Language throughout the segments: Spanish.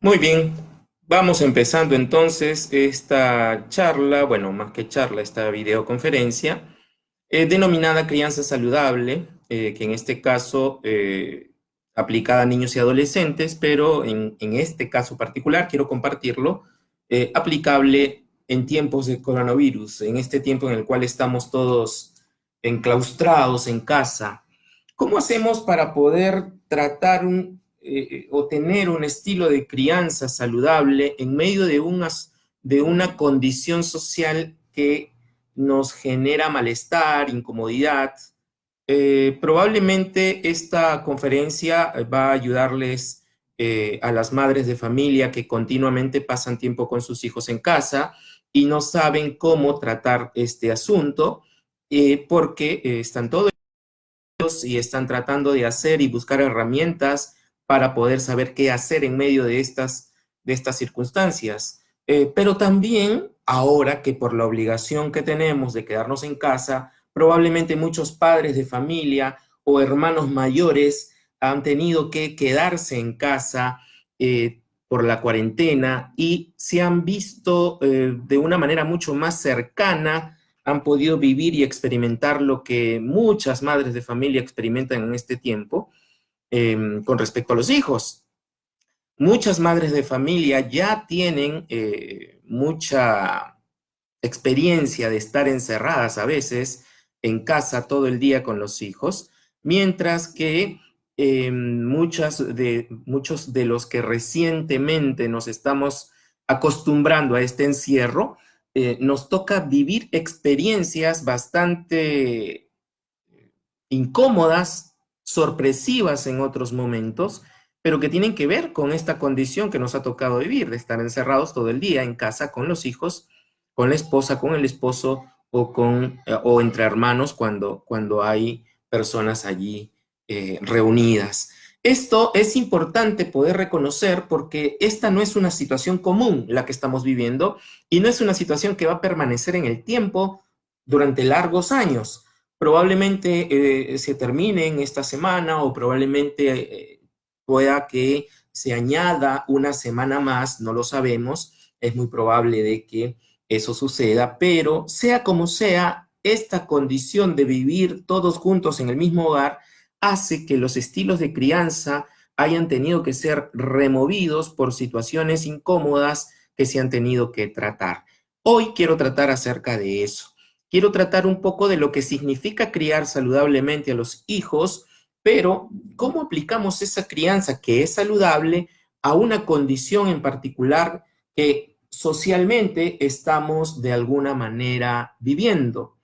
Muy bien, vamos empezando entonces esta charla, bueno, más que charla, esta videoconferencia, denominada Crianza Saludable, que en este caso aplicada a niños y adolescentes, pero en este caso particular quiero compartirlo, aplicable en tiempos de coronavirus, en este tiempo en el cual estamos todos enclaustrados en casa. ¿Cómo hacemos para poder tratar o tener un estilo de crianza saludable en medio de una condición social que nos genera malestar, incomodidad? Probablemente esta conferencia va a ayudarles a las madres de familia que continuamente pasan tiempo con sus hijos en casa y no saben cómo tratar este asunto, porque están todos y están tratando de hacer y buscar herramientas para poder saber qué hacer en medio de estas circunstancias. Pero también ahora que por la obligación que tenemos de quedarnos en casa, probablemente muchos padres de familia o hermanos mayores han tenido que quedarse en casa por la cuarentena y se han visto de una manera mucho más cercana, han podido vivir y experimentar lo que muchas madres de familia experimentan en este tiempo con respecto a los hijos. Muchas madres de familia ya tienen mucha experiencia de estar encerradas a veces en casa todo el día con los hijos, mientras que muchos de los que recientemente nos estamos acostumbrando a este encierro, nos toca vivir experiencias bastante incómodas, sorpresivas en otros momentos, pero que tienen que ver con esta condición que nos ha tocado vivir, de estar encerrados todo el día en casa con los hijos, con la esposa, con el esposo o entre hermanos cuando hay personas allí reunidas. Esto es importante poder reconocer porque esta no es una situación común la que estamos viviendo y no es una situación que va a permanecer en el tiempo durante largos años. Probablemente se termine en esta semana o probablemente pueda que se añada una semana más, no lo sabemos, es muy probable de que eso suceda, pero sea como sea, esta condición de vivir todos juntos en el mismo hogar hace que los estilos de crianza hayan tenido que ser removidos por situaciones incómodas que se han tenido que tratar. Hoy quiero tratar acerca de eso. Quiero tratar un poco de lo que significa criar saludablemente a los hijos, pero cómo aplicamos esa crianza que es saludable a una condición en particular que socialmente estamos de alguna manera viviendo.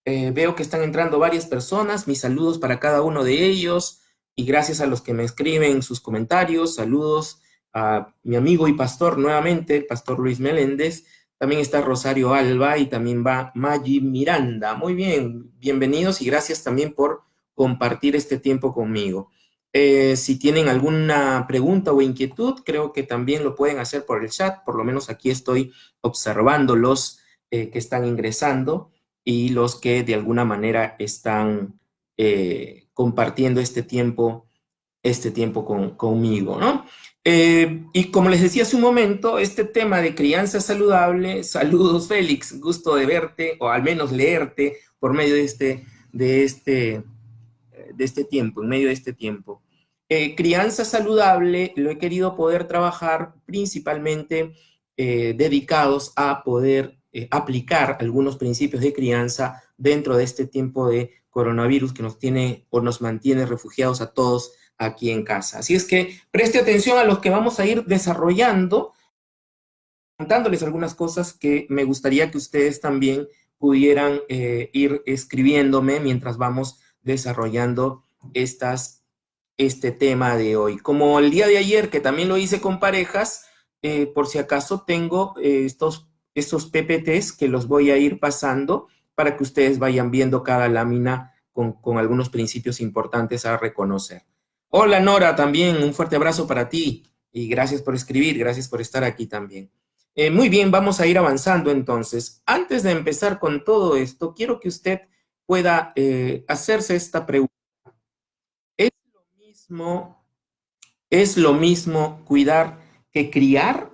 Veo que están entrando varias personas, mis saludos para cada uno de ellos y gracias a los que me escriben sus comentarios, saludos a mi amigo y pastor nuevamente, el pastor Luis Meléndez, también está Rosario Alba y también va Maggi Miranda. Muy bien, bienvenidos y gracias también por compartir este tiempo conmigo. Si tienen alguna pregunta o inquietud, creo que también lo pueden hacer por el chat, por lo menos aquí estoy observando los que están ingresando y los que de alguna manera están compartiendo este tiempo conmigo, ¿no? Y como les decía hace un momento, este tema de crianza saludable, saludos Félix, gusto de verte o al menos leerte por medio de este, de este tiempo, en medio de este tiempo. Crianza saludable lo he querido poder trabajar principalmente dedicados a poder aplicar algunos principios de crianza dentro de este tiempo de coronavirus que nos tiene o nos mantiene refugiados a todos aquí en casa. Así es que preste atención a los que vamos a ir desarrollando, contándoles algunas cosas que me gustaría que ustedes también pudieran ir escribiéndome mientras vamos desarrollando este tema de hoy. Como el día de ayer, que también lo hice con parejas, por si acaso tengo estos PPTs que los voy a ir pasando para que ustedes vayan viendo cada lámina con algunos principios importantes a reconocer. Hola Nora, también un fuerte abrazo para ti y gracias por escribir, gracias por estar aquí también. Muy bien, vamos a ir avanzando entonces. Antes de empezar con todo esto, quiero que usted pueda hacerse esta pregunta. ¿Es lo mismo, es lo mismo cuidar que criar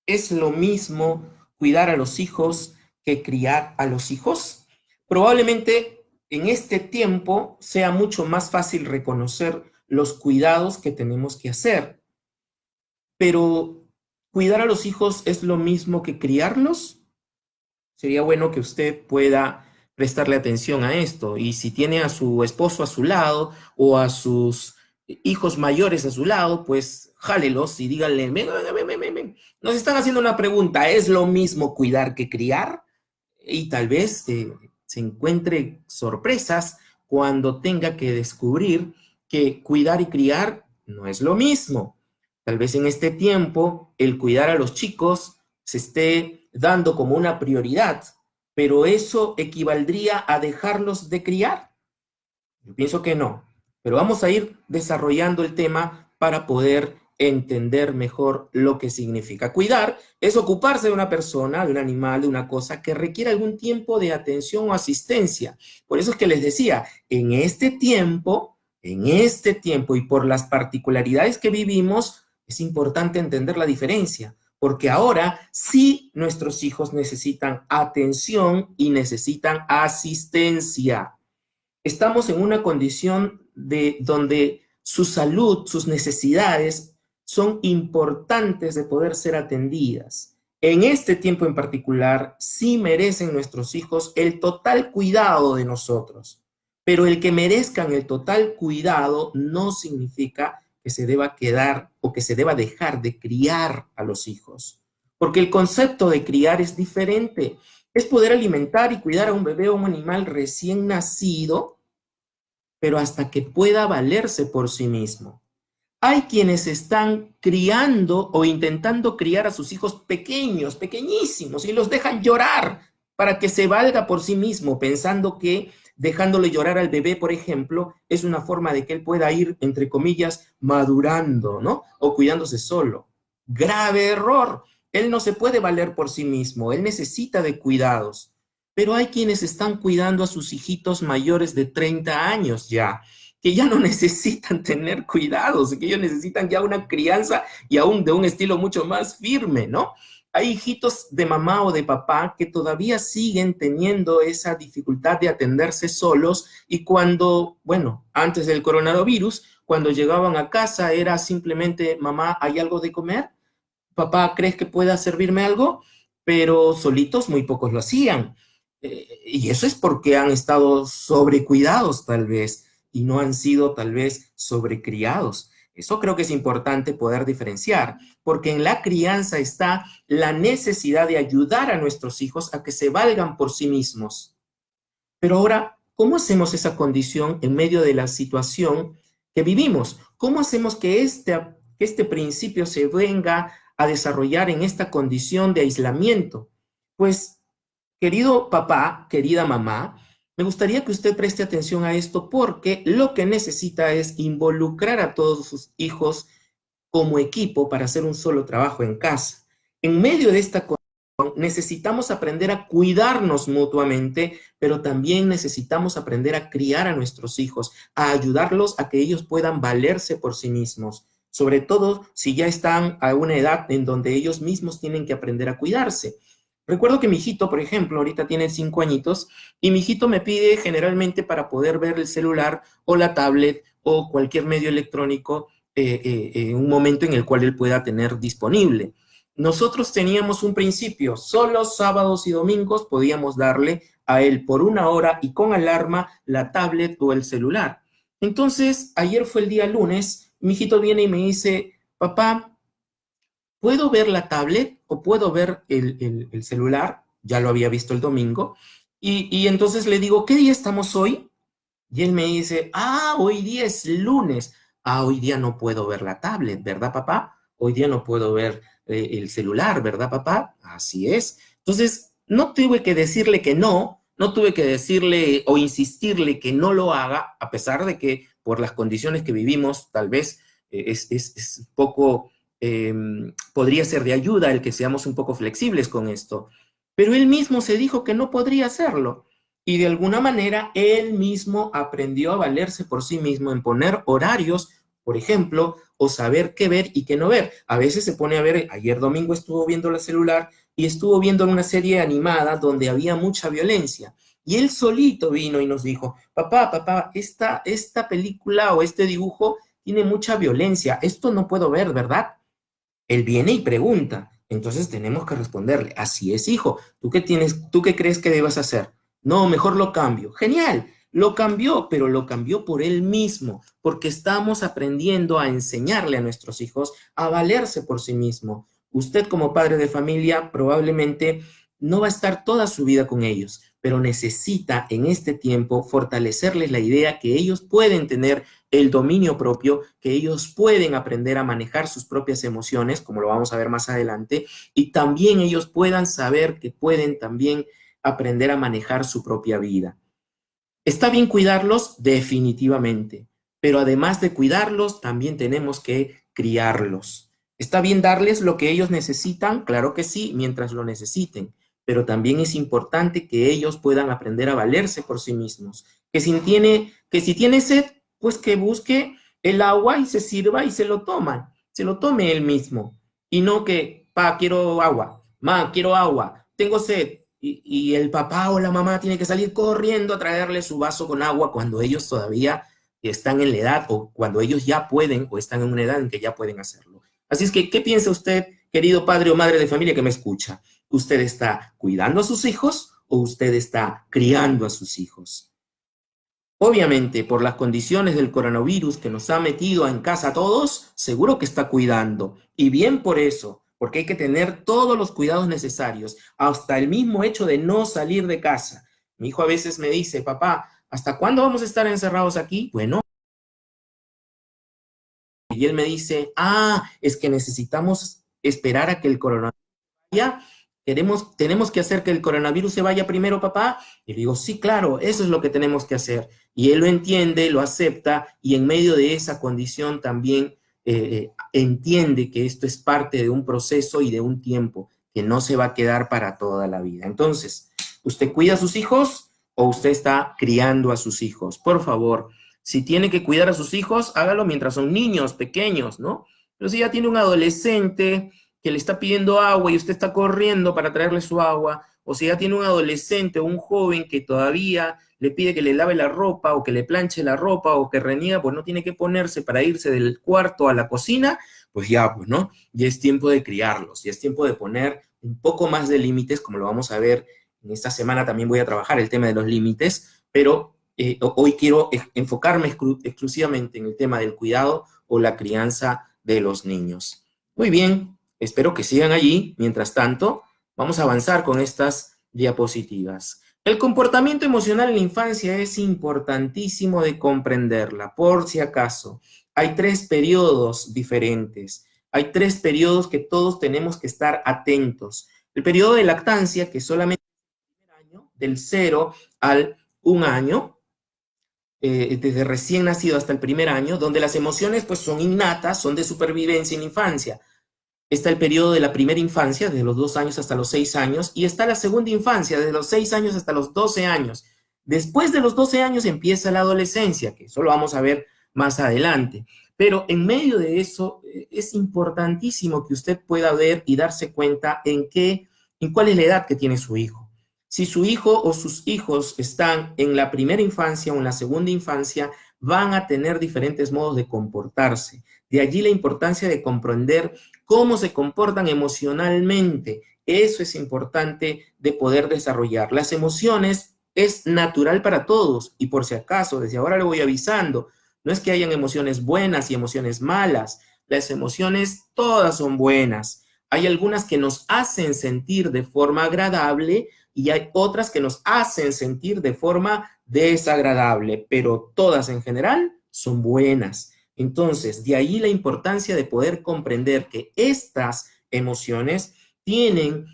es lo mismo cuidar a los hijos que criar a los hijos? Probablemente en este tiempo sea mucho más fácil reconocer los cuidados que tenemos que hacer, pero ¿cuidar a los hijos es lo mismo que criarlos? Sería bueno que usted pueda prestarle atención a esto. Y si tiene a su esposo a su lado o a sus hijos mayores a su lado, pues jálelos y díganle, ven, ven, ven, ven, ven, ven. Nos están haciendo una pregunta, ¿es lo mismo cuidar que criar? Y tal vez se encuentre sorpresas cuando tenga que descubrir que cuidar y criar no es lo mismo. Tal vez en este tiempo el cuidar a los chicos se esté dando como una prioridad, pero eso equivaldría a dejarlos de criar. Yo pienso que no, pero vamos a ir desarrollando el tema para poder entender mejor lo que significa. Cuidar es ocuparse de una persona, de un animal, de una cosa que requiere algún tiempo de atención o asistencia. Por eso es que les decía, en este tiempo y por las particularidades que vivimos, es importante entender la diferencia, porque ahora sí nuestros hijos necesitan atención y necesitan asistencia. Estamos en una condición de donde su salud, sus necesidades son importantes de poder ser atendidas. En este tiempo en particular, sí merecen nuestros hijos el total cuidado de nosotros, pero el que merezcan el total cuidado no significa que se deba quedar o que se deba dejar de criar a los hijos, porque el concepto de criar es diferente. Es poder alimentar y cuidar a un bebé o un animal recién nacido, pero hasta que pueda valerse por sí mismo. Hay quienes están criando o intentando criar a sus hijos pequeños, pequeñísimos, y los dejan llorar para que se valga por sí mismo, pensando que dejándole llorar al bebé, por ejemplo, es una forma de que él pueda ir, entre comillas, madurando, ¿no? O cuidándose solo. Grave error. Él no se puede valer por sí mismo, él necesita de cuidados. Pero hay quienes están cuidando a sus hijitos mayores de 30 años ya, que ya no necesitan tener cuidados, que ellos necesitan ya una crianza y aún de un estilo mucho más firme, ¿no? Hay hijitos de mamá o de papá que todavía siguen teniendo esa dificultad de atenderse solos y cuando, bueno, antes del coronavirus, cuando llegaban a casa era simplemente, mamá, ¿hay algo de comer? Papá, ¿crees que pueda servirme algo? Pero solitos muy pocos lo hacían. Y eso es porque han estado sobrecuidados tal vez y no han sido tal vez sobrecriados. Eso creo que es importante poder diferenciar, porque en la crianza está la necesidad de ayudar a nuestros hijos a que se valgan por sí mismos. Pero ahora, ¿cómo hacemos esa condición en medio de la situación que vivimos? ¿Cómo hacemos que este principio se venga a desarrollar en esta condición de aislamiento? Pues, querido papá, querida mamá, me gustaría que usted preste atención a esto porque lo que necesita es involucrar a todos sus hijos como equipo para hacer un solo trabajo en casa. En medio de esta necesitamos aprender a cuidarnos mutuamente, pero también necesitamos aprender a criar a nuestros hijos, a ayudarlos a que ellos puedan valerse por sí mismos, sobre todo si ya están a una edad en donde ellos mismos tienen que aprender a cuidarse. Recuerdo que mi hijito, por ejemplo, ahorita tiene 5 añitos y mi hijito me pide generalmente para poder ver el celular o la tablet o cualquier medio electrónico un momento en el cual él pueda tener disponible. Nosotros teníamos un principio, solo sábados y domingos podíamos darle a él por 1 hora y con alarma la tablet o el celular. Entonces, ayer fue el día lunes, mi hijito viene y me dice, papá, ¿puedo ver la tablet o puedo ver el celular? Ya lo había visto el domingo. Y entonces le digo, ¿qué día estamos hoy? Y él me dice, hoy día es lunes. Hoy día no puedo ver la tablet, ¿verdad, papá? Hoy día no puedo ver el celular, ¿verdad, papá? Así es. Entonces, no tuve que decirle que no, no tuve que decirle o insistirle que no lo haga, a pesar de que por las condiciones que vivimos, tal vez es poco, eh, podría ser de ayuda el que seamos un poco flexibles con esto. Pero él mismo se dijo que no podría hacerlo. Y de alguna manera él mismo aprendió a valerse por sí mismo en poner horarios por ejemplo, o saber qué ver y qué no ver. A veces se pone a ver, ayer domingo estuvo viendo el celular y estuvo viendo una serie animada donde había mucha violencia. Y él solito vino y nos dijo, papá, esta película o este dibujo tiene mucha violencia, esto no puedo ver, ¿verdad? Él viene y pregunta, entonces tenemos que responderle, así es, hijo, ¿tú qué crees que debas hacer? No, mejor lo cambio. Genial, lo cambió, pero lo cambió por él mismo, porque estamos aprendiendo a enseñarle a nuestros hijos a valerse por sí mismo. Usted como padre de familia probablemente no va a estar toda su vida con ellos, pero necesita en este tiempo fortalecerles la idea que ellos pueden tener el dominio propio, que ellos pueden aprender a manejar sus propias emociones, como lo vamos a ver más adelante, y también ellos puedan saber que pueden también aprender a manejar su propia vida. ¿Está bien cuidarlos? Definitivamente, pero además de cuidarlos, también tenemos que criarlos. ¿Está bien darles lo que ellos necesitan? Claro que sí, mientras lo necesiten, pero también es importante que ellos puedan aprender a valerse por sí mismos. Que si tiene sed, pues que busque el agua y se sirva y se lo tome él mismo. Y no que, pa, quiero agua, ma, quiero agua, tengo sed. Y el papá o la mamá tiene que salir corriendo a traerle su vaso con agua cuando ellos todavía están en la edad o cuando ellos ya pueden o están en una edad en que ya pueden hacerlo. Así es que, ¿qué piensa usted, querido padre o madre de familia que me escucha? ¿Usted está cuidando a sus hijos o usted está criando a sus hijos? Obviamente, por las condiciones del coronavirus que nos ha metido en casa a todos, seguro que está cuidando. Y bien por eso, porque hay que tener todos los cuidados necesarios, hasta el mismo hecho de no salir de casa. Mi hijo a veces me dice, papá, ¿hasta cuándo vamos a estar encerrados aquí? Bueno, y él me dice, es que necesitamos esperar a que el coronavirus ya tenemos que hacer que el coronavirus se vaya primero, papá. Y le digo, sí, claro, eso es lo que tenemos que hacer. Y él lo entiende, lo acepta y en medio de esa condición también entiende que esto es parte de un proceso y de un tiempo que no se va a quedar para toda la vida. Entonces, ¿usted cuida a sus hijos o usted está criando a sus hijos? Por favor, si tiene que cuidar a sus hijos, hágalo mientras son niños pequeños, ¿no? Pero si ya tiene un adolescente que le está pidiendo agua y usted está corriendo para traerle su agua, o si ya tiene un adolescente o un joven que todavía le pide que le lave la ropa o que le planche la ropa o que reniega, pues no tiene que ponerse para irse del cuarto a la cocina, pues ya, pues no, ya es tiempo de criarlos, ya es tiempo de poner un poco más de límites, como lo vamos a ver en esta semana también voy a trabajar el tema de los límites, pero hoy quiero enfocarme exclusivamente en el tema del cuidado o la crianza de los niños. Muy bien, espero que sigan allí. Mientras tanto, vamos a avanzar con estas diapositivas. El comportamiento emocional en la infancia es importantísimo de comprenderla, por si acaso. Hay 3 periodos diferentes. Hay 3 periodos que todos tenemos que estar atentos. El periodo de lactancia, que solamente es el primer año, del 0 al 1 año, desde recién nacido hasta el primer año, donde las emociones pues son innatas, son de supervivencia en la infancia. Está el periodo de la primera infancia, desde los 2 años hasta los 6 años, y está la segunda infancia, desde los 6 años hasta los 12 años. Después de los 12 años empieza la adolescencia, que eso lo vamos a ver más adelante. Pero en medio de eso es importantísimo que usted pueda ver y darse cuenta en cuál es la edad que tiene su hijo. Si su hijo o sus hijos están en la primera infancia o en la segunda infancia, van a tener diferentes modos de comportarse. De allí la importancia de comprender cómo se comportan emocionalmente. Eso es importante de poder desarrollar. Las emociones es natural para todos y por si acaso, desde ahora le voy avisando, no es que hayan emociones buenas y emociones malas. Las emociones todas son buenas. Hay algunas que nos hacen sentir de forma agradable y hay otras que nos hacen sentir de forma desagradable, pero todas en general son buenas. Entonces, de ahí la importancia de poder comprender que estas emociones tienen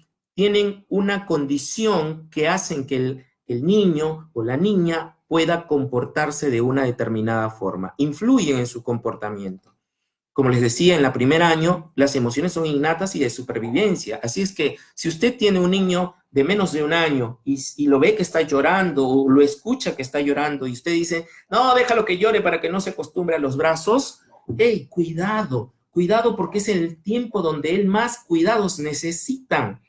una condición que hacen que el niño o la niña pueda comportarse de una determinada forma, influyen en su comportamiento. Como les decía, en el primer año, las emociones son innatas y de supervivencia. Así es que si usted tiene un niño de menos de 1 año y lo ve que está llorando o lo escucha que está llorando y usted dice, no, déjalo que llore para que no se acostumbre a los brazos, ¡Hey, cuidado! Cuidado porque es el tiempo donde él más cuidados necesitan.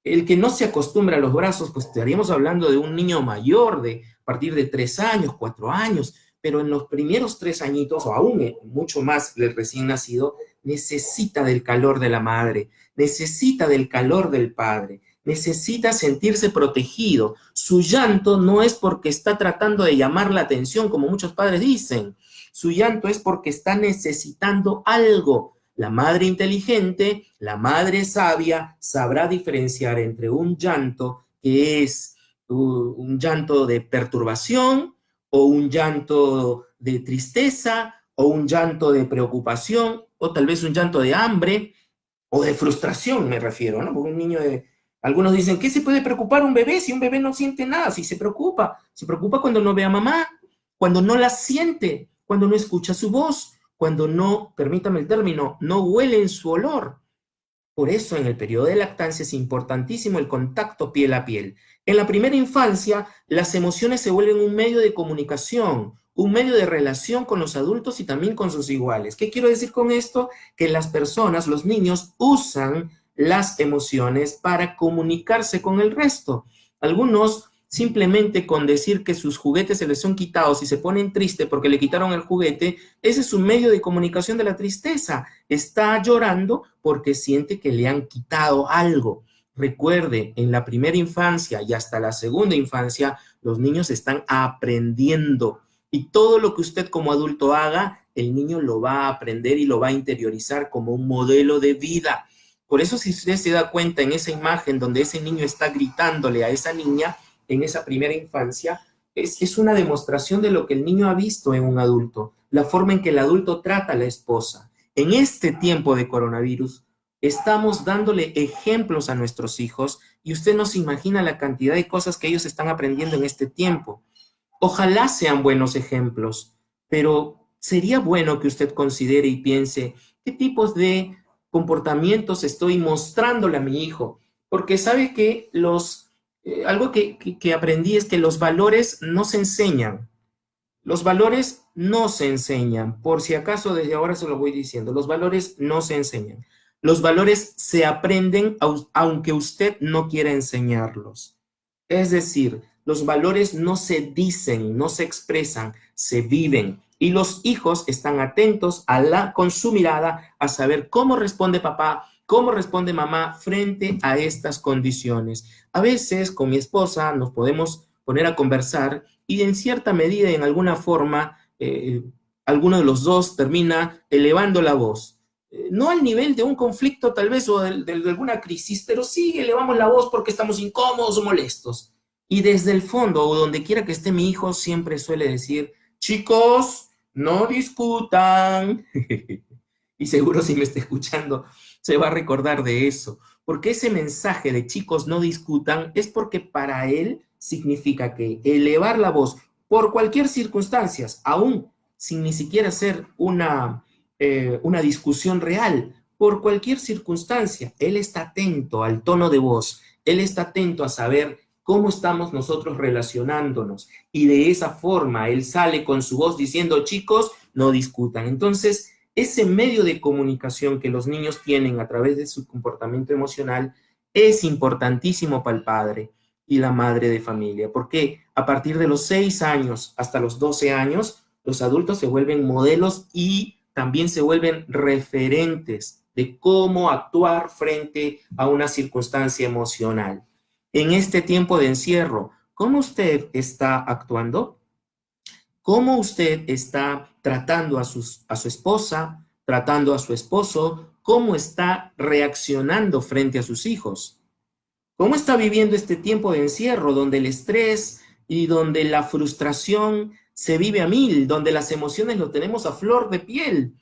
El que no se acostumbra a los brazos, pues estaríamos hablando de un niño mayor, de a partir de 3 años, 4 años, pero en los primeros 3 añitos, o aún mucho más del recién nacido, necesita del calor de la madre, necesita del calor del padre, necesita sentirse protegido. Su llanto no es porque está tratando de llamar la atención, como muchos padres dicen. Su llanto es porque está necesitando algo. La madre inteligente, la madre sabia, sabrá diferenciar entre un llanto que es un llanto de perturbación o un llanto de tristeza o un llanto de preocupación o tal vez un llanto de hambre o de frustración, me refiero, ¿no? Porque un niño de... Algunos dicen, ¿qué se puede preocupar un bebé si un bebé no siente nada? Si se preocupa cuando no ve a mamá, cuando no la siente, cuando no escucha su voz, cuando no, permítame el término, no huele en su olor. Por eso en el periodo de lactancia es importantísimo el contacto piel a piel. En la primera infancia, las emociones se vuelven un medio de comunicación, un medio de relación con los adultos y también con sus iguales. ¿Qué quiero decir con esto? Que las personas, los niños, usan las emociones para comunicarse con el resto. Algunos simplemente con decir que sus juguetes se les son quitados y se ponen tristes porque le quitaron el juguete, ese es un medio de comunicación de la tristeza. Está llorando porque siente que le han quitado algo. Recuerde, en la primera infancia y hasta la segunda infancia, los niños están aprendiendo. Y todo lo que usted como adulto haga, el niño lo va a aprender y lo va a interiorizar como un modelo de vida. Por eso, si usted se da cuenta en esa imagen donde ese niño está gritándole a esa niña en esa primera infancia, es una demostración de lo que el niño ha visto en un adulto, la forma en que el adulto trata a la esposa. En este tiempo de coronavirus, estamos dándole ejemplos a nuestros hijos y usted no se imagina la cantidad de cosas que ellos están aprendiendo en este tiempo. Ojalá sean buenos ejemplos, pero sería bueno que usted considere y piense qué tipos de comportamientos estoy mostrándole a mi hijo, porque sabe que algo que aprendí es que los valores no se enseñan. Los valores no se enseñan, por si acaso desde ahora se lo voy diciendo, los valores no se enseñan. Los valores se aprenden aunque usted no quiera enseñarlos. Es decir, los valores no se dicen, no se expresan, se viven. Y los hijos están atentos con su mirada a saber cómo responde papá, cómo responde mamá frente a estas condiciones. A veces con mi esposa nos podemos poner a conversar y en cierta medida, en alguna forma, alguno de los dos termina elevando la voz. No al nivel de un conflicto tal vez o de alguna crisis, pero sí elevamos la voz porque estamos incómodos o molestos. Y desde el fondo o donde quiera que esté mi hijo siempre suele decir, chicos, no discutan. Y seguro si me está escuchando se va a recordar de eso, porque ese mensaje de chicos no discutan es porque para él significa que elevar la voz por cualquier circunstancia, aún sin ni siquiera ser una discusión real, por cualquier circunstancia, él está atento al tono de voz, él está atento a saber cómo estamos nosotros relacionándonos y de esa forma él sale con su voz diciendo, chicos, no discutan. Entonces, ese medio de comunicación que los niños tienen a través de su comportamiento emocional es importantísimo para el padre y la madre de familia, porque a partir de los 6 años hasta los 12 años, los adultos se vuelven modelos y también se vuelven referentes de cómo actuar frente a una circunstancia emocional. En este tiempo de encierro, ¿cómo usted está actuando? ¿Cómo usted está tratando a su esposa, tratando a su esposo? ¿Cómo está reaccionando frente a sus hijos? ¿Cómo está viviendo este tiempo de encierro donde el estrés y donde la frustración se vive a mil, donde las emociones lo tenemos a flor de piel?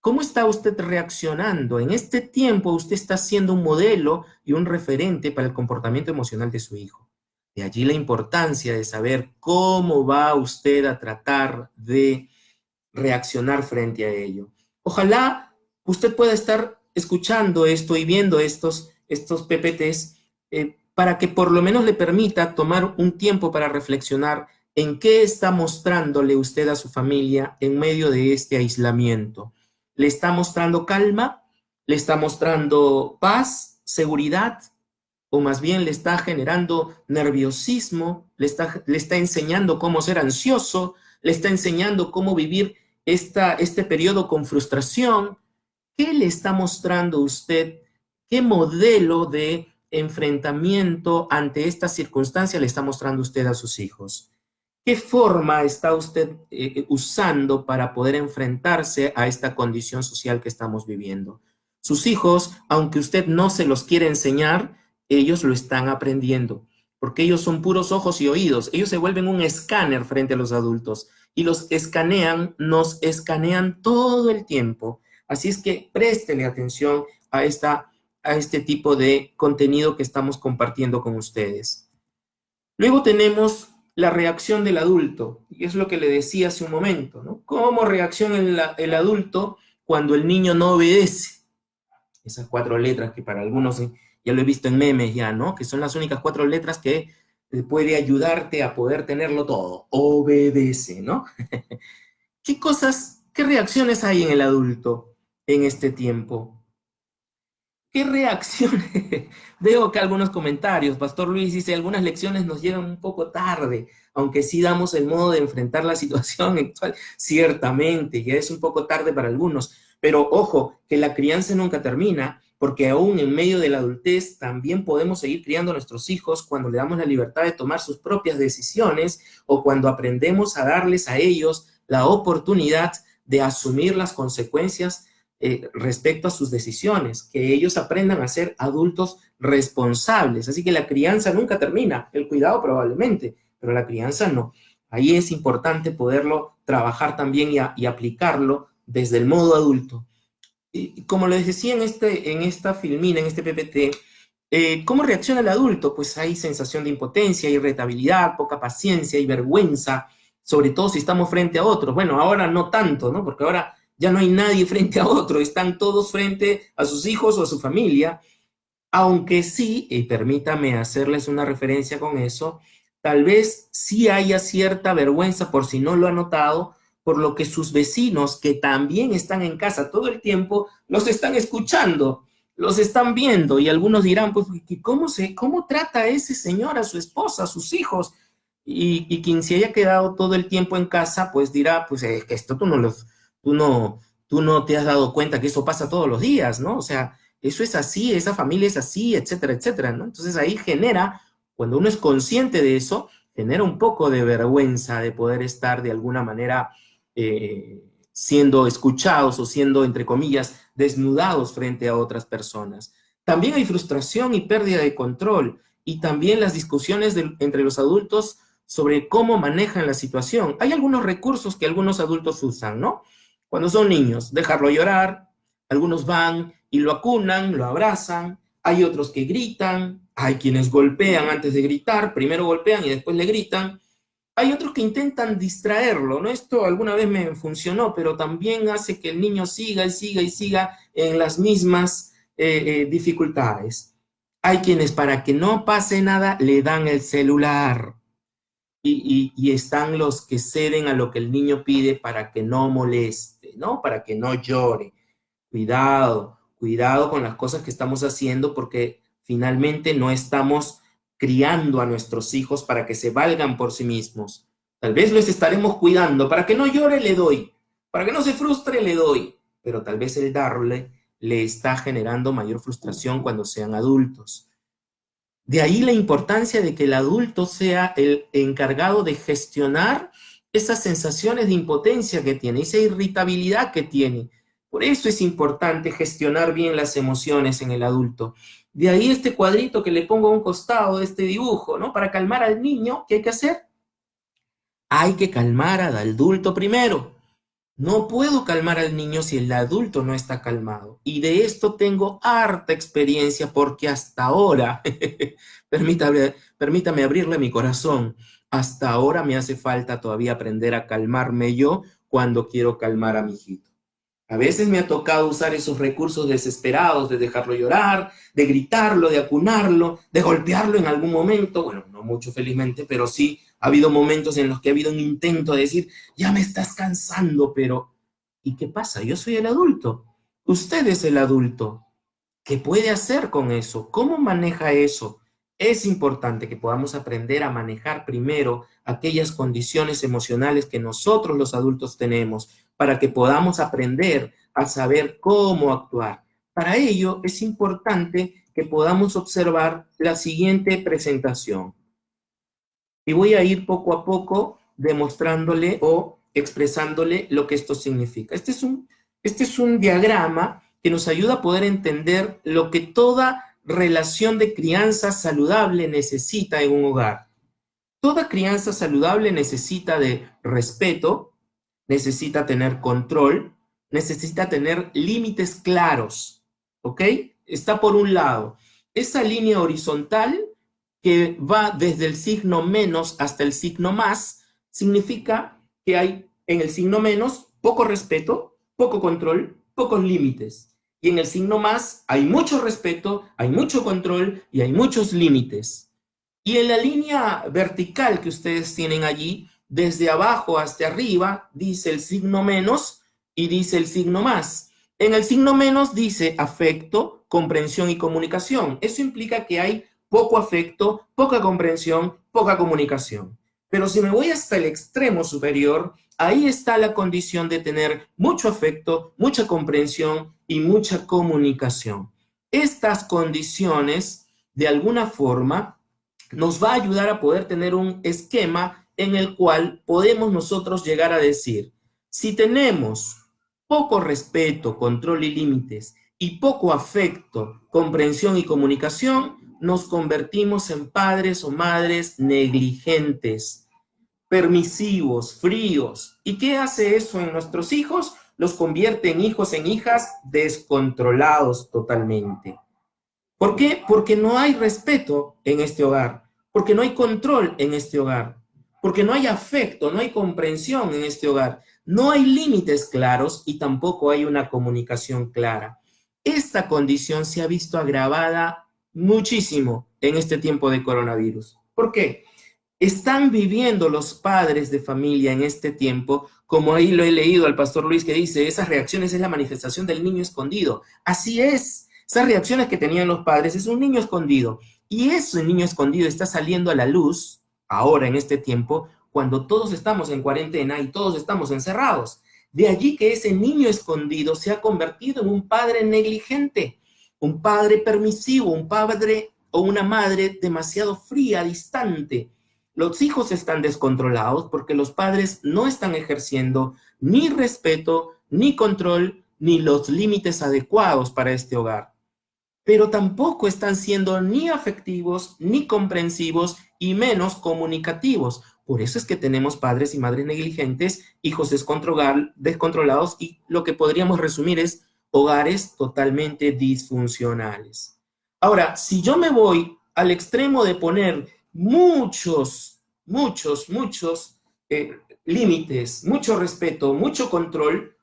¿Cómo está usted reaccionando? En este tiempo usted está siendo un modelo y un referente para el comportamiento emocional de su hijo. De allí la importancia de saber cómo va usted a tratar de reaccionar frente a ello. Ojalá usted pueda estar escuchando esto y viendo estos PPTs para que por lo menos le permita tomar un tiempo para reflexionar en qué está mostrándole usted a su familia en medio de este aislamiento. ¿Le está mostrando calma? ¿Le está mostrando paz, seguridad? ¿O más bien le está generando nerviosismo? Le está enseñando cómo ser ansioso? ¿Le está enseñando cómo vivir este periodo con frustración? ¿Qué le está mostrando usted? ¿Qué modelo de enfrentamiento ante esta circunstancia le está mostrando usted a sus hijos? ¿Qué forma está usted usando para poder enfrentarse a esta condición social que estamos viviendo? Sus hijos, aunque usted no se los quiere enseñar, ellos lo están aprendiendo, porque ellos son puros ojos y oídos. Ellos se vuelven un escáner frente a los adultos y los escanean, nos escanean todo el tiempo. Así es que préstele atención a este tipo de contenido que estamos compartiendo con ustedes. Luego tenemos la reacción del adulto, y es lo que le decía hace un momento, ¿no? ¿Cómo reacciona el adulto cuando el niño no obedece? Esas 4 letras que para algunos, ya lo he visto en memes ya, ¿no? Que son las únicas 4 letras que puede ayudarte a poder tenerlo todo. Obedece, ¿no? ¿Qué cosas, qué reacciones hay en el adulto en este tiempo? ¿Qué reacciones? Veo que algunos comentarios, Pastor Luis dice, algunas lecciones nos llegan un poco tarde, aunque sí damos el modo de enfrentar la situación actual, ciertamente, ya es un poco tarde para algunos, pero ojo, que la crianza nunca termina, porque aún en medio de la adultez también podemos seguir criando a nuestros hijos cuando le damos la libertad de tomar sus propias decisiones o cuando aprendemos a darles a ellos la oportunidad de asumir las consecuencias respecto a sus decisiones, que ellos aprendan a ser adultos responsables. Así que la crianza nunca termina, el cuidado probablemente, pero la crianza no. Ahí es importante poderlo trabajar también y aplicarlo desde el modo adulto. Y como les decía en esta filmina, en este PPT, ¿cómo reacciona el adulto? Pues hay sensación de impotencia, irritabilidad, poca paciencia y vergüenza, sobre todo si estamos frente a otros. Bueno, ahora no tanto, ¿no? Porque ahora ya no hay nadie frente a otro, están todos frente a sus hijos o a su familia, aunque sí, y permítame hacerles una referencia con eso, tal vez sí haya cierta vergüenza, por si no lo ha notado, por lo que sus vecinos, que también están en casa todo el tiempo, los están escuchando, los están viendo, y algunos dirán, pues, ¿cómo trata ese señor a su esposa, a sus hijos? Y quien se haya quedado todo el tiempo en casa, pues dirá, pues que esto tú no, tú no te has dado cuenta que eso pasa todos los días, ¿no? O sea, eso es así, esa familia es así, etcétera, etcétera, ¿no? Entonces ahí genera, cuando uno es consciente de eso, genera un poco de vergüenza de poder estar de alguna manera siendo escuchados o siendo, entre comillas, desnudados frente a otras personas. También hay frustración y pérdida de control, y también las discusiones entre los adultos sobre cómo manejan la situación. Hay algunos recursos que algunos adultos usan, ¿no? Cuando son niños, dejarlo llorar, algunos van y lo acunan, lo abrazan, hay otros que gritan, hay quienes golpean antes de gritar, primero golpean y después le gritan, hay otros que intentan distraerlo, ¿no? Esto alguna vez me funcionó, pero también hace que el niño siga y siga y siga en las mismas dificultades. Hay quienes para que no pase nada le dan el celular y están los que ceden a lo que el niño pide para que no moleste, ¿no? Para que no llore. Cuidado, cuidado con las cosas que estamos haciendo porque finalmente no estamos criando a nuestros hijos para que se valgan por sí mismos. Tal vez los estaremos cuidando. Para que no llore le doy, para que no se frustre le doy, pero tal vez el darle le está generando mayor frustración cuando sean adultos. De ahí la importancia de que el adulto sea el encargado de gestionar esas sensaciones de impotencia que tiene, esa irritabilidad que tiene. Por eso es importante gestionar bien las emociones en el adulto. De ahí este cuadrito que le pongo a un costado de este dibujo, ¿no? Para calmar al niño, ¿qué hay que hacer? Hay que calmar al adulto primero. No puedo calmar al niño si el adulto no está calmado. Y de esto tengo harta experiencia porque hasta ahora, permítame abrirle mi corazón, hasta ahora me hace falta todavía aprender a calmarme yo cuando quiero calmar a mi hijito. A veces me ha tocado usar esos recursos desesperados de dejarlo llorar, de gritarlo, de acunarlo, de golpearlo en algún momento. Bueno, no mucho felizmente, pero sí ha habido momentos en los que ha habido un intento de decir, ya me estás cansando, pero ¿Y qué pasa? Yo soy el adulto. Usted es el adulto. ¿Qué puede hacer con eso? ¿Cómo maneja eso? Es importante que podamos aprender a manejar primero aquellas condiciones emocionales que nosotros los adultos tenemos para que podamos aprender a saber cómo actuar. Para ello es importante que podamos observar la siguiente presentación. Y voy a ir poco a poco demostrándole o expresándole lo que esto significa. Este es un diagrama que nos ayuda a poder entender lo que toda relación de crianza saludable necesita en un hogar. Toda crianza saludable necesita de respeto, necesita tener control, necesita tener límites claros, ¿ok? Está por un lado esa línea horizontal que va desde el signo menos hasta el signo más, significa que hay en el signo menos poco respeto, poco control, pocos límites. Y en el signo más hay mucho respeto, hay mucho control y hay muchos límites. Y en la línea vertical que ustedes tienen allí, desde abajo hasta arriba, dice el signo menos y dice el signo más. En el signo menos dice afecto, comprensión y comunicación. Eso implica que hay poco afecto, poca comprensión, poca comunicación. Pero si me voy hasta el extremo superior, ahí está la condición de tener mucho afecto, mucha comprensión y mucha comunicación. Estas condiciones, de alguna forma, nos va a ayudar a poder tener un esquema en el cual podemos nosotros llegar a decir, si tenemos poco respeto, control y límites, y poco afecto, comprensión y comunicación, nos convertimos en padres o madres negligentes, permisivos, fríos. ¿Y qué hace eso en nuestros hijos? Los convierte en hijos, en hijas descontrolados totalmente. ¿Por qué? Porque no hay respeto en este hogar, porque no hay control en este hogar, porque no hay afecto, no hay comprensión en este hogar, no hay límites claros y tampoco hay una comunicación clara. Esta condición se ha visto agravada muchísimo en este tiempo de coronavirus. ¿Por qué? Están viviendo los padres de familia en este tiempo, como ahí lo he leído al pastor Luis que dice, esas reacciones es la manifestación del niño escondido. Así es, esas reacciones que tenían los padres es un niño escondido. Y ese niño escondido está saliendo a la luz ahora en este tiempo, cuando todos estamos en cuarentena y todos estamos encerrados. De allí que ese niño escondido se ha convertido en un padre negligente, un padre permisivo, un padre o una madre demasiado fría, distante. Los hijos están descontrolados porque los padres no están ejerciendo ni respeto, ni control, ni los límites adecuados para este hogar. Pero tampoco están siendo ni afectivos, ni comprensivos, y menos comunicativos. Por eso es que tenemos padres y madres negligentes, hijos descontrolados, y lo que podríamos resumir es hogares totalmente disfuncionales. Ahora, si yo me voy al extremo de poner muchos límites, mucho respeto, mucho control,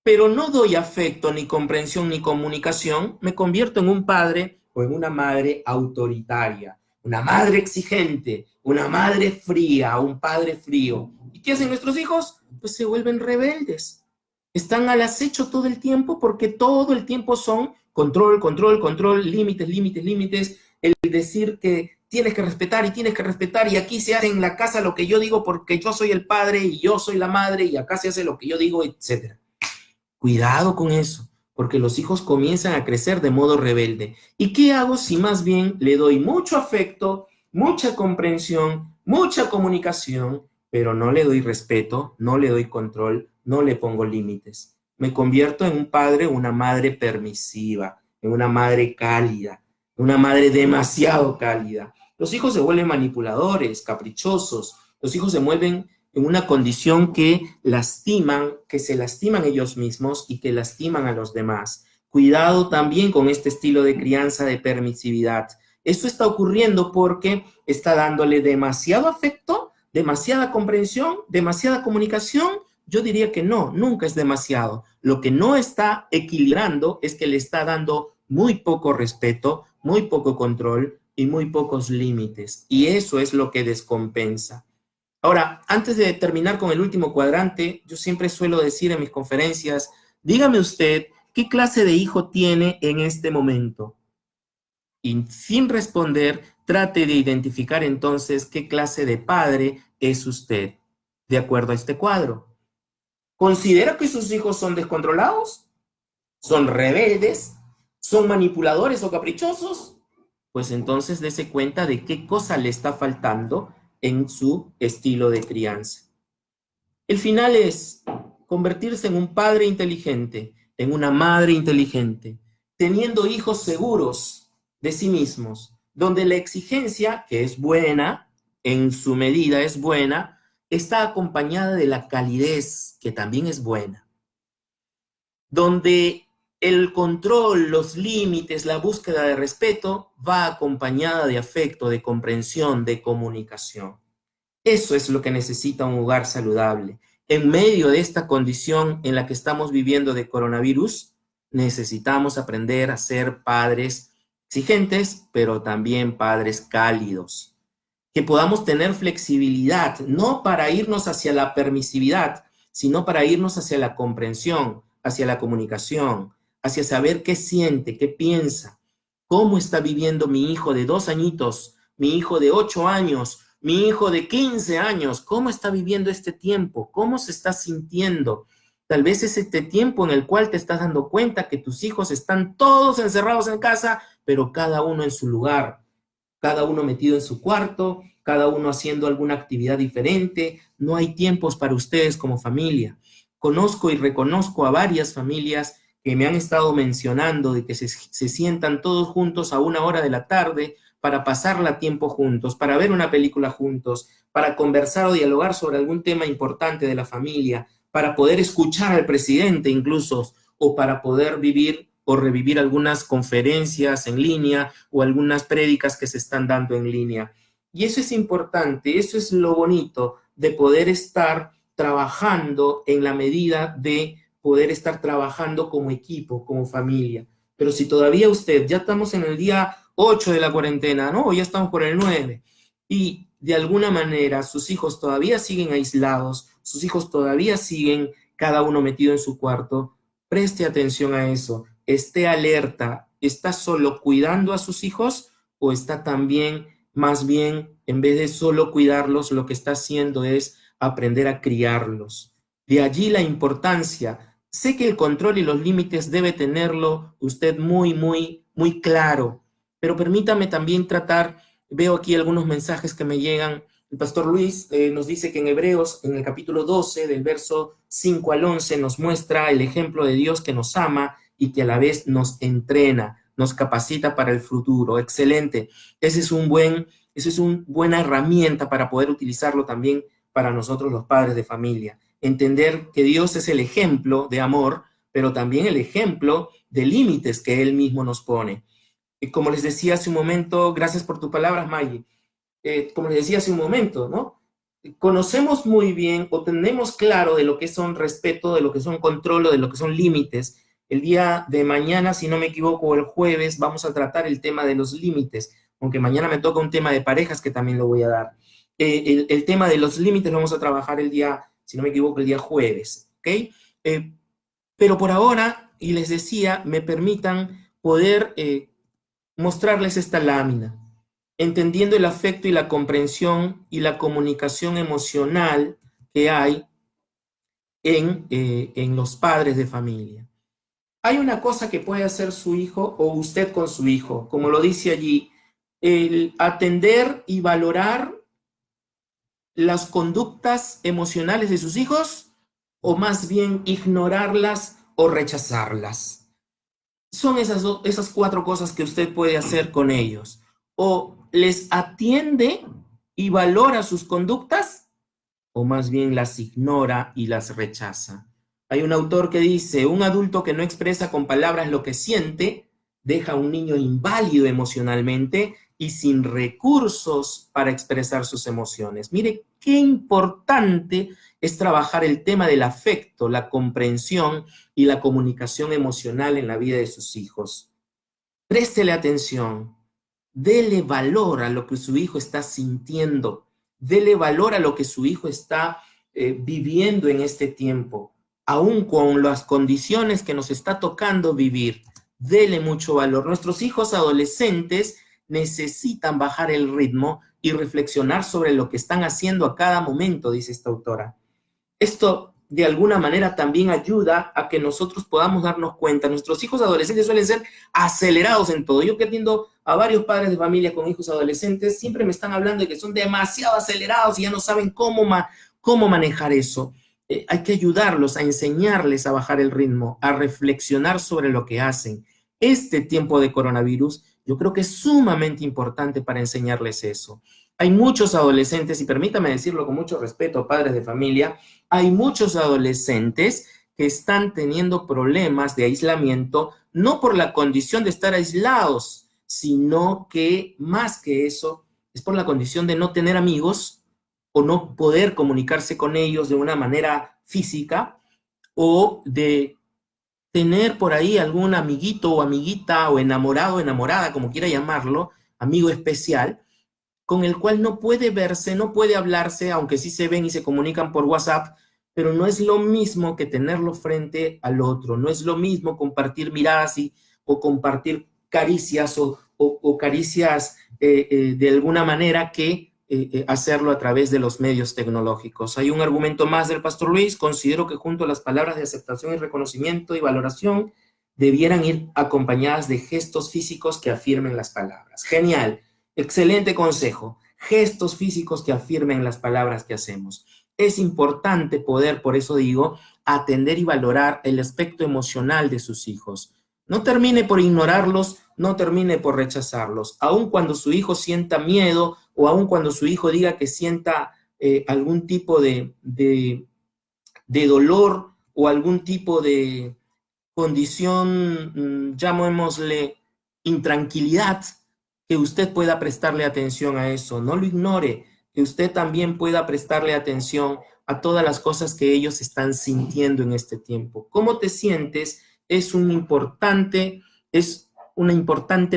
pero no doy afecto, ni comprensión, ni comunicación, me convierto en un padre o en una madre autoritaria, una madre exigente, una madre fría, un padre frío. ¿Y qué hacen nuestros hijos? Pues se vuelven rebeldes. Están al acecho todo el tiempo porque todo el tiempo son control, control, control, límites, límites, límites, el decir que tienes que respetar y tienes que respetar y aquí se hace en la casa lo que yo digo porque yo soy el padre y yo soy la madre y acá se hace lo que yo digo, etcétera. Cuidado con eso, porque los hijos comienzan a crecer de modo rebelde. ¿Y qué hago si más bien le doy mucho afecto, mucha comprensión, mucha comunicación, pero no le doy respeto, no le doy control, no le pongo límites? Me convierto en un padre o una madre permisiva, en una madre cálida, una madre demasiado cálida. Los hijos se vuelven manipuladores, caprichosos, los hijos se vuelven en una condición que lastiman, que se lastiman ellos mismos y que lastiman a los demás. Cuidado también con este estilo de crianza de permisividad. Esto está ocurriendo porque está dándole demasiado afecto, demasiada comprensión, demasiada comunicación. Yo diría que no, nunca es demasiado. Lo que no está equilibrando es que le está dando muy poco respeto, muy poco control y muy pocos límites. Y eso es lo que descompensa. Ahora, antes de terminar con el último cuadrante, yo siempre suelo decir en mis conferencias, dígame usted, ¿qué clase de hijo tiene en este momento? Y sin responder, trate de identificar entonces qué clase de padre es usted, de acuerdo a este cuadro. ¿Considera que sus hijos son descontrolados? ¿Son rebeldes? ¿Son manipuladores o caprichosos? Pues entonces dése cuenta de qué cosa le está faltando en su estilo de crianza. El final es convertirse en un padre inteligente, en una madre inteligente, teniendo hijos seguros de sí mismos, donde la exigencia, que es buena, en su medida es buena, está acompañada de la calidez, que también es buena, donde el control, los límites, la búsqueda de respeto va acompañada de afecto, de comprensión, de comunicación. Eso es lo que necesita un hogar saludable. En medio de esta condición en la que estamos viviendo de coronavirus, necesitamos aprender a ser padres exigentes, pero también padres cálidos. Que podamos tener flexibilidad, no para irnos hacia la permisividad, sino para irnos hacia la comprensión, hacia la comunicación, hacia saber qué siente, qué piensa, cómo está viviendo mi hijo de 2 añitos, mi hijo de 8 años, mi hijo de 15 años, cómo está viviendo este tiempo, cómo se está sintiendo. Tal vez es este tiempo en el cual te estás dando cuenta que tus hijos están todos encerrados en casa, pero cada uno en su lugar, cada uno metido en su cuarto, cada uno haciendo alguna actividad diferente. No hay tiempos para ustedes como familia. Conozco y reconozco a varias familias que me han estado mencionando de que se sientan todos juntos a 1 hora de la tarde para pasarla tiempo juntos, para ver una película juntos, para conversar o dialogar sobre algún tema importante de la familia, para poder escuchar al presidente incluso, o para poder vivir o revivir algunas conferencias en línea o algunas prédicas que se están dando en línea. Y eso es importante, eso es lo bonito de poder estar trabajando en la medida de poder estar trabajando como equipo, como familia. Pero si todavía usted, ya estamos en el día 8 de la cuarentena, ¿no? Ya estamos por el 9, y de alguna manera sus hijos todavía siguen aislados, sus hijos todavía siguen cada uno metido en su cuarto, preste atención a eso, esté alerta, ¿está solo cuidando a sus hijos o está también, más bien, en vez de solo cuidarlos, lo que está haciendo es aprender a criarlos? De allí la importancia. Sé que el control y los límites debe tenerlo usted muy, muy, muy claro, pero permítame también tratar, veo aquí algunos mensajes que me llegan. El pastor Luis nos dice que en Hebreos, en el capítulo 12, del verso 5 al 11, nos muestra el ejemplo de Dios que nos ama y que a la vez nos entrena, nos capacita para el futuro. Excelente. Esa es una buena herramienta para poder utilizarlo también para nosotros los padres de familia. Entender que Dios es el ejemplo de amor, pero también el ejemplo de límites que Él mismo nos pone. Y como les decía hace un momento, gracias por tus palabras, Maggie. Como les decía hace un momento, ¿no? Conocemos muy bien o tenemos claro de lo que son respeto, de lo que son control o de lo que son límites. El día de mañana, si no me equivoco, el jueves, vamos a tratar el tema de los límites, aunque mañana me toca un tema de parejas que también lo voy a dar. El tema de los límites lo vamos a trabajar el día, si no me equivoco, el día jueves, ¿ok? Pero por ahora, y les decía, me permitan poder mostrarles esta lámina, entendiendo el afecto y la comprensión y la comunicación emocional que hay en los padres de familia. Hay una cosa que puede hacer su hijo o usted con su hijo, como lo dice allí, el atender y valorar las conductas emocionales de sus hijos o más bien ignorarlas o rechazarlas. Son esas 4 cosas que usted puede hacer con ellos. O les atiende y valora sus conductas, o más bien las ignora y las rechaza. Hay un autor que dice, un adulto que no expresa con palabras lo que siente, deja a un niño inválido emocionalmente y sin recursos para expresar sus emociones. Mire qué importante es trabajar el tema del afecto, la comprensión y la comunicación emocional en la vida de sus hijos. Préstele atención, dele valor a lo que su hijo está sintiendo, Dele valor a lo que su hijo está viviendo en este tiempo, aún con las condiciones que nos está tocando vivir. Dele mucho valor. Nuestros hijos adolescentes necesitan bajar el ritmo y reflexionar sobre lo que están haciendo a cada momento, dice esta autora. Esto de alguna manera también ayuda a que nosotros podamos darnos cuenta. Nuestros hijos adolescentes suelen ser acelerados en todo. Yo que atiendo a varios padres de familia con hijos adolescentes, siempre me están hablando de que son demasiado acelerados y ya no saben cómo manejar eso. Hay que ayudarlos, a enseñarles a bajar el ritmo, a reflexionar sobre lo que hacen. Este tiempo de coronavirus, yo creo que es sumamente importante para enseñarles eso. Hay muchos adolescentes, y permítame decirlo con mucho respeto, padres de familia, hay muchos adolescentes que están teniendo problemas de aislamiento, no por la condición de estar aislados, sino que más que eso, es por la condición de no tener amigos o no poder comunicarse con ellos de una manera física, o de tener por ahí algún amiguito o amiguita o enamorado o enamorada, como quiera llamarlo, amigo especial, con el cual no puede verse, no puede hablarse, aunque sí se ven y se comunican por WhatsApp, pero no es lo mismo que tenerlo frente al otro, no es lo mismo compartir miradas o compartir caricias o caricias de alguna manera que hacerlo a través de los medios tecnológicos. Hay un argumento más del Pastor Luis: considero que junto a las palabras de aceptación y reconocimiento y valoración debieran ir acompañadas de gestos físicos que afirmen las palabras. Genial. Excelente consejo. Gestos físicos que afirmen las palabras que hacemos. Es importante poder, por eso digo, atender y valorar el aspecto emocional de sus hijos. No termine por ignorarlos, no termine por rechazarlos. Aun cuando su hijo sienta miedo o aun cuando su hijo diga que sienta algún tipo de dolor o algún tipo de condición, llamémosle intranquilidad, que usted pueda prestarle atención a eso, no lo ignore, que usted también pueda prestarle atención a todas las cosas que ellos están sintiendo en este tiempo. ¿Cómo te sientes? Es una importante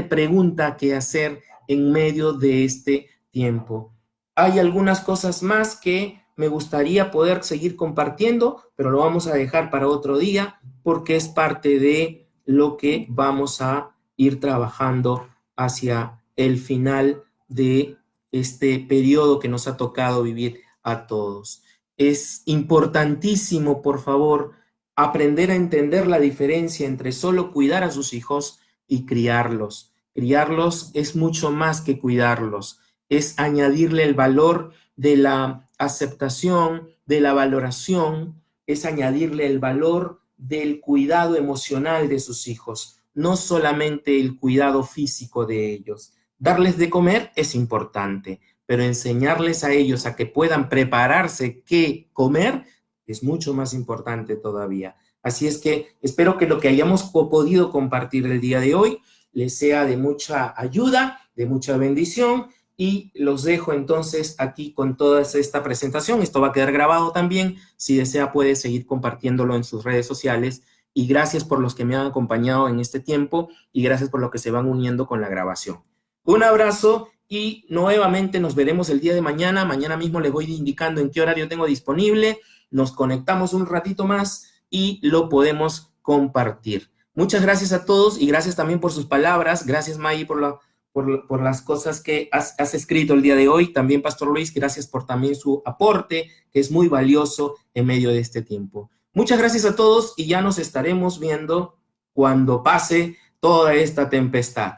pregunta que hacer en medio de este tiempo. Hay algunas cosas más que me gustaría poder seguir compartiendo, pero lo vamos a dejar para otro día porque es parte de lo que vamos a ir trabajando hacia el final de este periodo que nos ha tocado vivir a todos. Es importantísimo, por favor, aprender a entender la diferencia entre solo cuidar a sus hijos y criarlos. Criarlos es mucho más que cuidarlos, es añadirle el valor de la aceptación, de la valoración, es añadirle el valor del cuidado emocional de sus hijos, no solamente el cuidado físico de ellos. Darles de comer es importante, pero enseñarles a ellos a que puedan prepararse qué comer es mucho más importante todavía. Así es que espero que lo que hayamos podido compartir el día de hoy les sea de mucha ayuda, de mucha bendición, y los dejo entonces aquí con toda esta presentación. Esto va a quedar grabado también. Si desea puede seguir compartiéndolo en sus redes sociales. Y gracias por los que me han acompañado en este tiempo y gracias por los que se van uniendo con la grabación. Un abrazo y nuevamente nos veremos el día de mañana. Mañana mismo les voy indicando en qué horario tengo disponible. Nos conectamos un ratito más y lo podemos compartir. Muchas gracias a todos y gracias también por sus palabras. Gracias, Maggie, por las cosas que has escrito el día de hoy. También, Pastor Luis, gracias por también su aporte, que es muy valioso en medio de este tiempo. Muchas gracias a todos y ya nos estaremos viendo cuando pase toda esta tempestad.